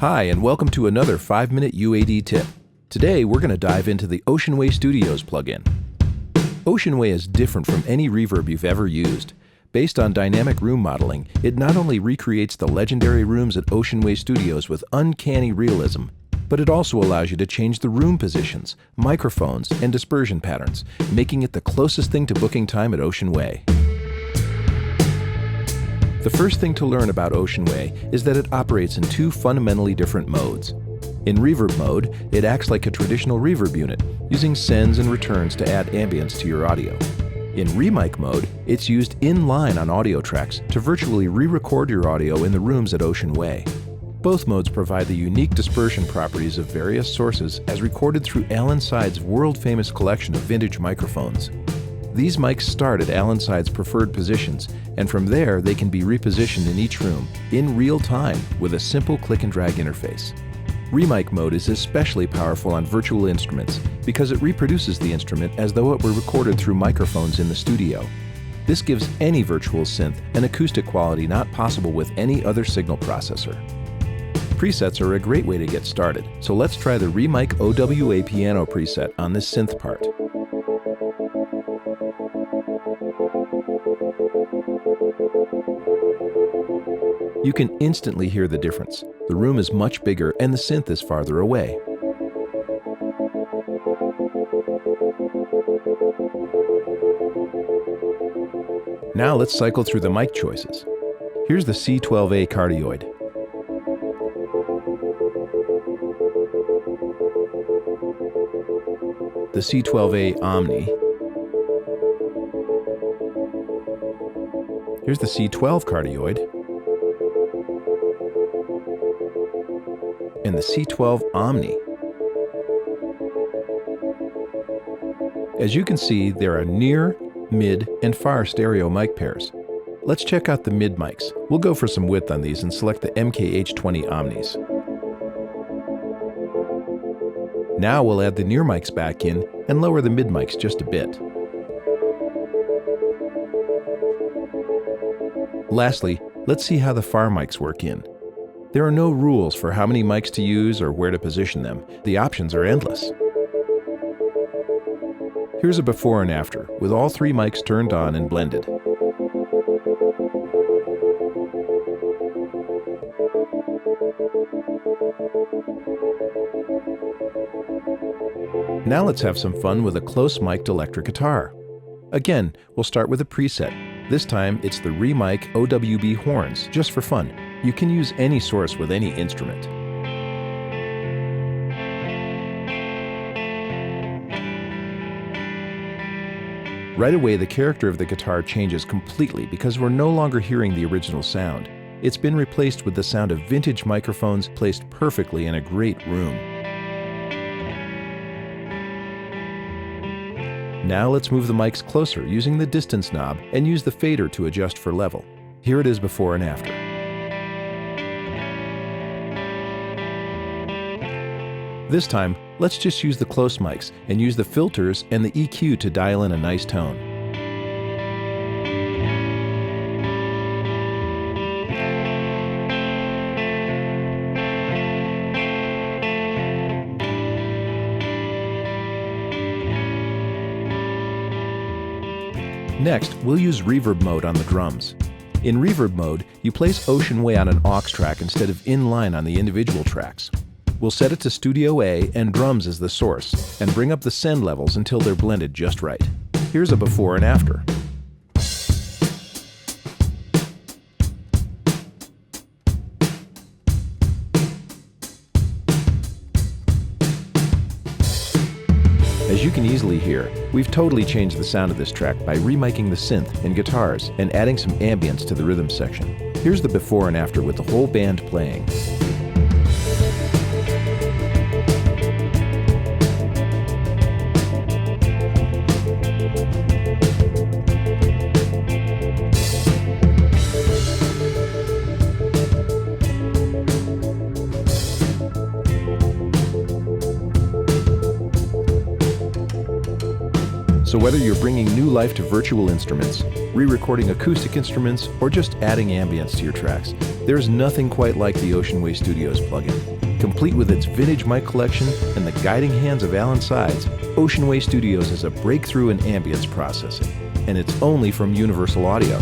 Hi, and welcome to another 5-minute UAD tip. Today, we're going to dive into the Oceanway Studios plugin. Oceanway is different from any reverb you've ever used. Based on dynamic room modeling, it not only recreates the legendary rooms at Oceanway Studios with uncanny realism, but it also allows you to change the room positions, microphones, and dispersion patterns, making it the closest thing to booking time at Oceanway. The first thing to learn about Oceanway is that it operates in two fundamentally different modes. In Reverb Mode, it acts like a traditional reverb unit, using sends and returns to add ambience to your audio. In Remake Mode, it's used in-line on audio tracks to virtually re-record your audio in the rooms at Oceanway. Both modes provide the unique dispersion properties of various sources as recorded through Alan Side's world-famous collection of vintage microphones. These mics start at Alan Side's preferred positions, and from there they can be repositioned in each room in real time with a simple click-and-drag interface. Remake Mode is especially powerful on virtual instruments because it reproduces the instrument as though it were recorded through microphones in the studio. This gives any virtual synth an acoustic quality not possible with any other signal processor. Presets are a great way to get started, so let's try the Remake OWA piano preset on this synth part. You can instantly hear the difference. The room is much bigger and the synth is farther away. Now let's cycle through the mic choices. Here's the C12A cardioid. The C12A Omni. Here's the C12 cardioid. And the C12 Omni. As you can see, there are near, mid, and far stereo mic pairs. Let's check out the mid mics. We'll go for some width on these and select the MKH20 Omnis. Now we'll add the near mics back in and lower the mid mics just a bit. Lastly, let's see how the far mics work in. There are no rules for how many mics to use or where to position them. The options are endless. Here's a before and after, with all three mics turned on and blended. Now let's have some fun with a close-mic'd electric guitar. Again, we'll start with a preset. This time, it's the Remake OWB horns, just for fun. You can use any source with any instrument. Right away, the character of the guitar changes completely because we're no longer hearing the original sound. It's been replaced with the sound of vintage microphones placed perfectly in a great room. Now let's move the mics closer using the distance knob and use the fader to adjust for level. Here it is before and after. This time, let's just use the close mics and use the filters and the EQ to dial in a nice tone. Next, we'll use Reverb Mode on the drums. In Reverb Mode, you place Oceanway on an aux track instead of in-line on the individual tracks. We'll set it to Studio A and drums as the source, and bring up the send levels until they're blended just right. Here's a before and after. As you can easily hear, we've totally changed the sound of this track by remaking the synth and guitars and adding some ambience to the rhythm section. Here's the before and after with the whole band playing. So whether you're bringing new life to virtual instruments, re-recording acoustic instruments, or just adding ambience to your tracks, there's nothing quite like the Oceanway Studios plugin. Complete with its vintage mic collection and the guiding hands of Alan Sides, Oceanway Studios is a breakthrough in ambience processing, and it's only from Universal Audio.